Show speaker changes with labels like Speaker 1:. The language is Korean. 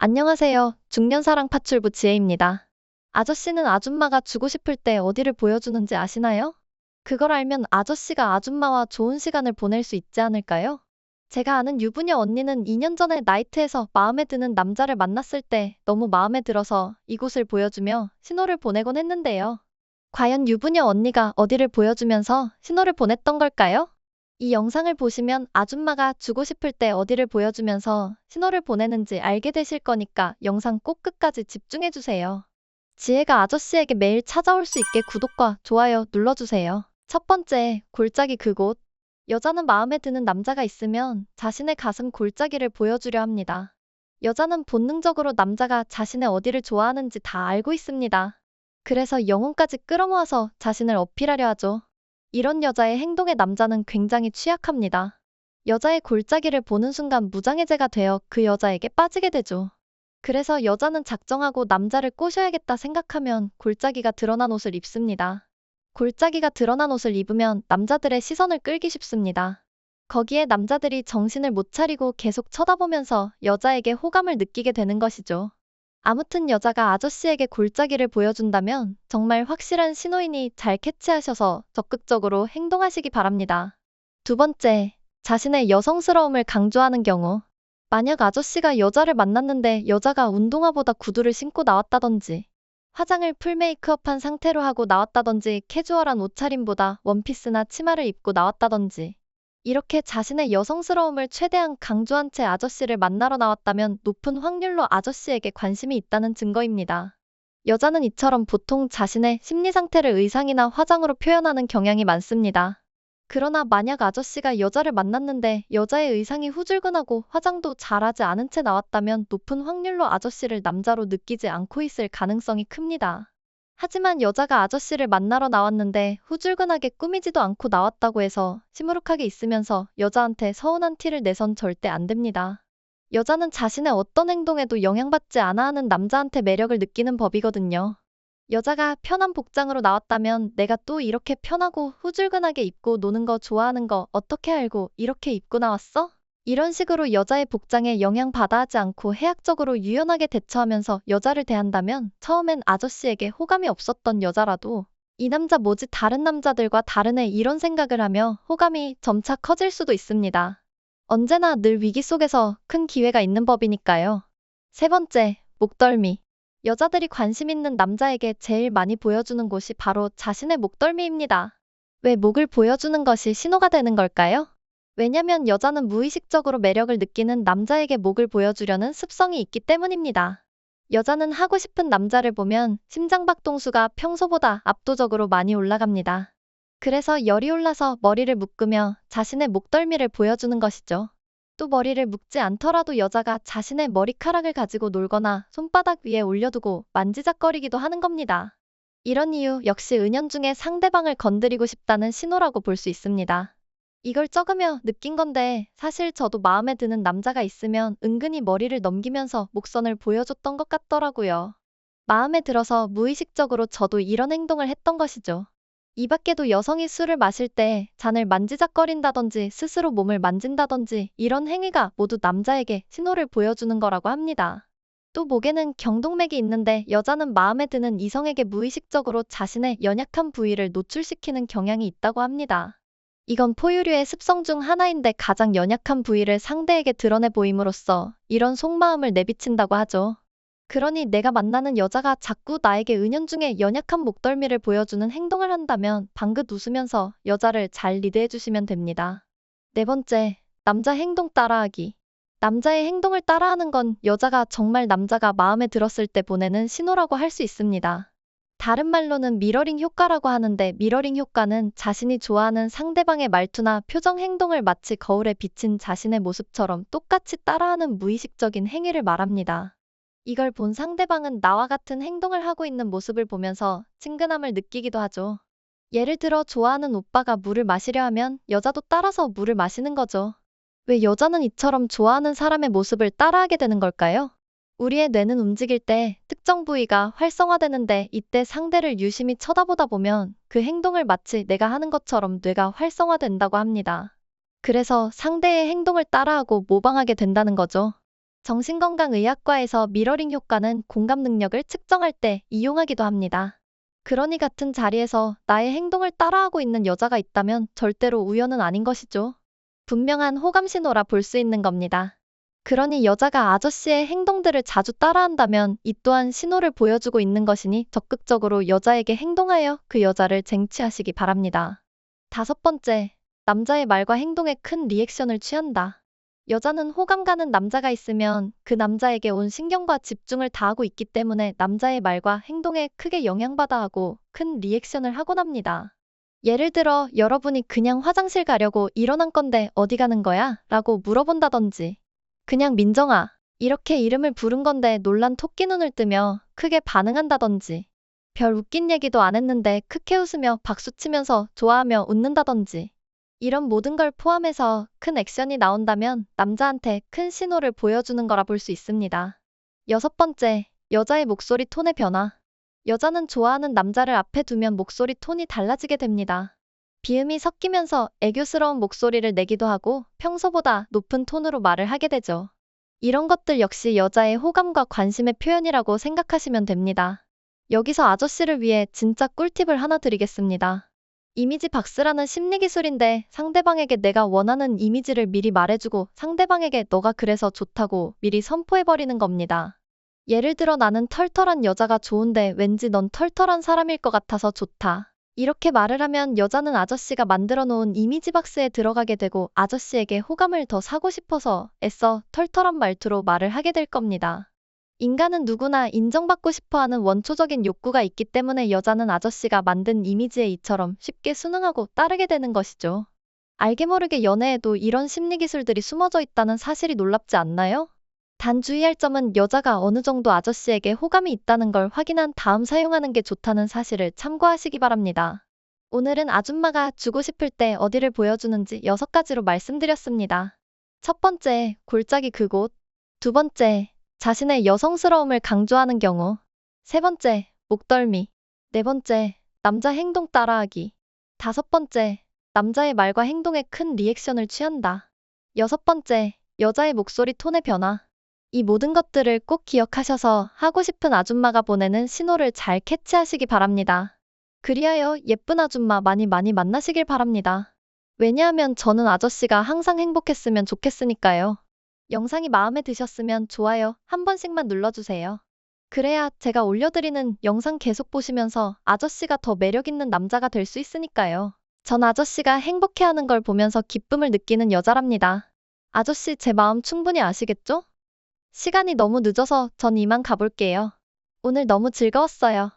Speaker 1: 안녕하세요. 중년사랑 파출부 지혜입니다. 아저씨는 아줌마가 주고 싶을 때 어디를 보여주는지 아시나요? 그걸 알면 아저씨가 아줌마와 좋은 시간을 보낼 수 있지 않을까요? 제가 아는 유부녀 언니는 2년 전에 나이트에서 마음에 드는 남자를 만났을 때 너무 마음에 들어서 이곳을 보여주며 신호를 보내곤 했는데요. 과연 유부녀 언니가 어디를 보여주면서 신호를 보냈던 걸까요? 이 영상을 보시면 아줌마가 주고 싶을 때 어디를 보여주면서 신호를 보내는지 알게 되실 거니까 영상 꼭 끝까지 집중해주세요. 지혜가 아저씨에게 매일 찾아올 수 있게 구독과 좋아요 눌러주세요. 첫 번째, 골짜기 그곳. 여자는 마음에 드는 남자가 있으면 자신의 가슴 골짜기를 보여주려 합니다. 여자는 본능적으로 남자가 자신의 어디를 좋아하는지 다 알고 있습니다. 그래서 영혼까지 끌어모아서 자신을 어필하려 하죠. 이런 여자의 행동에 남자는 굉장히 취약합니다. 여자의 골짜기를 보는 순간 무장해제가 되어 그 여자에게 빠지게 되죠. 그래서 여자는 작정하고 남자를 꼬셔야겠다 생각하면 골짜기가 드러난 옷을 입습니다. 골짜기가 드러난 옷을 입으면 남자들의 시선을 끌기 쉽습니다. 거기에 남자들이 정신을 못 차리고 계속 쳐다보면서 여자에게 호감을 느끼게 되는 것이죠. 아무튼 여자가 아저씨에게 골짜기를 보여준다면 정말 확실한 신호이니 잘 캐치하셔서 적극적으로 행동하시기 바랍니다. 두 번째, 자신의 여성스러움을 강조하는 경우. 만약 아저씨가 여자를 만났는데 여자가 운동화보다 구두를 신고 나왔다던지, 화장을 풀 메이크업한 상태로 하고 나왔다던지, 캐주얼한 옷차림보다 원피스나 치마를 입고 나왔다던지, 이렇게 자신의 여성스러움을 최대한 강조한 채 아저씨를 만나러 나왔다면 높은 확률로 아저씨에게 관심이 있다는 증거입니다. 여자는 이처럼 보통 자신의 심리 상태를 의상이나 화장으로 표현하는 경향이 많습니다. 그러나 만약 아저씨가 여자를 만났는데 여자의 의상이 후줄근하고 화장도 잘하지 않은 채 나왔다면 높은 확률로 아저씨를 남자로 느끼지 않고 있을 가능성이 큽니다. 하지만 여자가 아저씨를 만나러 나왔는데 후줄근하게 꾸미지도 않고 나왔다고 해서 시무룩하게 있으면서 여자한테 서운한 티를 내선 절대 안 됩니다. 여자는 자신의 어떤 행동에도 영향받지 않아 하는 남자한테 매력을 느끼는 법이거든요. 여자가 편한 복장으로 나왔다면 내가 또 이렇게 편하고 후줄근하게 입고 노는 거 좋아하는 거 어떻게 알고 이렇게 입고 나왔어? 이런 식으로 여자의 복장에 영향받아 하지 않고 해학적으로 유연하게 대처하면서 여자를 대한다면 처음엔 아저씨에게 호감이 없었던 여자라도 이 남자 뭐지 다른 남자들과 다르네 이런 생각을 하며 호감이 점차 커질 수도 있습니다. 언제나 늘 위기 속에서 큰 기회가 있는 법이니까요. 세 번째, 목덜미. 여자들이 관심 있는 남자에게 제일 많이 보여주는 곳이 바로 자신의 목덜미입니다. 왜 목을 보여주는 것이 신호가 되는 걸까요? 왜냐면 여자는 무의식적으로 매력을 느끼는 남자에게 목을 보여주려는 습성이 있기 때문입니다. 여자는 하고 싶은 남자를 보면 심장박동수가 평소보다 압도적으로 많이 올라갑니다. 그래서 열이 올라서 머리를 묶으며 자신의 목덜미를 보여주는 것이죠. 또 머리를 묶지 않더라도 여자가 자신의 머리카락을 가지고 놀거나 손바닥 위에 올려두고 만지작거리기도 하는 겁니다. 이런 이유 역시 은연중에 상대방을 건드리고 싶다는 신호라고 볼 수 있습니다. 이걸 적으며 느낀 건데 사실 저도 마음에 드는 남자가 있으면 은근히 머리를 넘기면서 목선을 보여줬던 것 같더라고요. 마음에 들어서 무의식적으로 저도 이런 행동을 했던 것이죠. 이 밖에도 여성이 술을 마실 때 잔을 만지작거린다든지 스스로 몸을 만진다든지 이런 행위가 모두 남자에게 신호를 보여주는 거라고 합니다. 또 목에는 경동맥이 있는데 여자는 마음에 드는 이성에게 무의식적으로 자신의 연약한 부위를 노출시키는 경향이 있다고 합니다. 이건 포유류의 습성 중 하나인데 가장 연약한 부위를 상대에게 드러내 보임으로써 이런 속마음을 내비친다고 하죠. 그러니 내가 만나는 여자가 자꾸 나에게 은연중에 연약한 목덜미를 보여주는 행동을 한다면 방긋 웃으면서 여자를 잘 리드해 주시면 됩니다. 네 번째, 남자 행동 따라하기. 남자의 행동을 따라하는 건 여자가 정말 남자가 마음에 들었을 때 보내는 신호라고 할 수 있습니다. 다른 말로는 미러링 효과라고 하는데 미러링 효과는 자신이 좋아하는 상대방의 말투나 표정 행동을 마치 거울에 비친 자신의 모습처럼 똑같이 따라하는 무의식적인 행위를 말합니다. 이걸 본 상대방은 나와 같은 행동을 하고 있는 모습을 보면서 친근함을 느끼기도 하죠. 예를 들어 좋아하는 오빠가 물을 마시려 하면 여자도 따라서 물을 마시는 거죠. 왜 여자는 이처럼 좋아하는 사람의 모습을 따라하게 되는 걸까요? 우리의 뇌는 움직일 때 특정 부위가 활성화되는데 이때 상대를 유심히 쳐다보다 보면 그 행동을 마치 내가 하는 것처럼 뇌가 활성화된다고 합니다. 그래서 상대의 행동을 따라하고 모방하게 된다는 거죠. 정신건강의학과에서 미러링 효과는 공감 능력을 측정할 때 이용하기도 합니다. 그러니 같은 자리에서 나의 행동을 따라하고 있는 여자가 있다면 절대로 우연은 아닌 것이죠. 분명한 호감 신호라 볼 수 있는 겁니다. 그러니 여자가 아저씨의 행동들을 자주 따라한다면 이 또한 신호를 보여주고 있는 것이니 적극적으로 여자에게 행동하여 그 여자를 쟁취하시기 바랍니다. 5번째, 남자의 말과 행동에 큰 리액션을 취한다. 여자는 호감 가는 남자가 있으면 그 남자에게 온 신경과 집중을 다하고 있기 때문에 남자의 말과 행동에 크게 영향받아 하고 큰 리액션을 하곤 합니다. 예를 들어 여러분이 그냥 화장실 가려고 일어난 건데 어디 가는 거야? 라고 물어본다든지, 그냥 민정아, 이렇게 이름을 부른 건데 놀란 토끼 눈을 뜨며 크게 반응한다든지, 별 웃긴 얘기도 안 했는데 크게 웃으며 박수치면서 좋아하며 웃는다든지, 이런 모든 걸 포함해서 큰 액션이 나온다면 남자한테 큰 신호를 보여주는 거라 볼 수 있습니다. 6번째, 여자의 목소리 톤의 변화. 여자는 좋아하는 남자를 앞에 두면 목소리 톤이 달라지게 됩니다. 비음이 섞이면서 애교스러운 목소리를 내기도 하고 평소보다 높은 톤으로 말을 하게 되죠. 이런 것들 역시 여자의 호감과 관심의 표현이라고 생각하시면 됩니다. 여기서 아저씨를 위해 진짜 꿀팁을 하나 드리겠습니다. 이미지 박스라는 심리기술인데 상대방에게 내가 원하는 이미지를 미리 말해주고 상대방에게 너가 그래서 좋다고 미리 선포해버리는 겁니다. 예를 들어 나는 털털한 여자가 좋은데 왠지 넌 털털한 사람일 것 같아서 좋다. 이렇게 말을 하면 여자는 아저씨가 만들어 놓은 이미지 박스에 들어가게 되고 아저씨에게 호감을 더 사고 싶어서 애써 털털한 말투로 말을 하게 될 겁니다. 인간은 누구나 인정받고 싶어하는 원초적인 욕구가 있기 때문에 여자는 아저씨가 만든 이미지에 이처럼 쉽게 순응하고 따르게 되는 것이죠. 알게 모르게 연애에도 이런 심리 기술들이 숨어져 있다는 사실이 놀랍지 않나요? 단 주의할 점은 여자가 어느 정도 아저씨에게 호감이 있다는 걸 확인한 다음 사용하는 게 좋다는 사실을 참고하시기 바랍니다. 오늘은 아줌마가 주고 싶을 때 어디를 보여주는지 6가지로 말씀드렸습니다. 첫 번째, 골짜기 그곳. 두 번째, 자신의 여성스러움을 강조하는 경우. 세 번째, 목덜미. 네 번째, 남자 행동 따라하기. 5번째, 남자의 말과 행동에 큰 리액션을 취한다. 6번째, 여자의 목소리 톤의 변화. 이 모든 것들을 꼭 기억하셔서 하고 싶은 아줌마가 보내는 신호를 잘 캐치하시기 바랍니다. 그리하여 예쁜 아줌마 많이 만나시길 바랍니다. 왜냐하면 저는 아저씨가 항상 행복했으면 좋겠으니까요. 영상이 마음에 드셨으면 좋아요 한 번씩만 눌러주세요. 그래야 제가 올려드리는 영상 계속 보시면서 아저씨가 더 매력있는 남자가 될 수 있으니까요. 전 아저씨가 행복해하는 걸 보면서 기쁨을 느끼는 여자랍니다. 아저씨 제 마음 충분히 아시겠죠? 시간이 너무 늦어서 전 이만 가볼게요. 오늘 너무 즐거웠어요.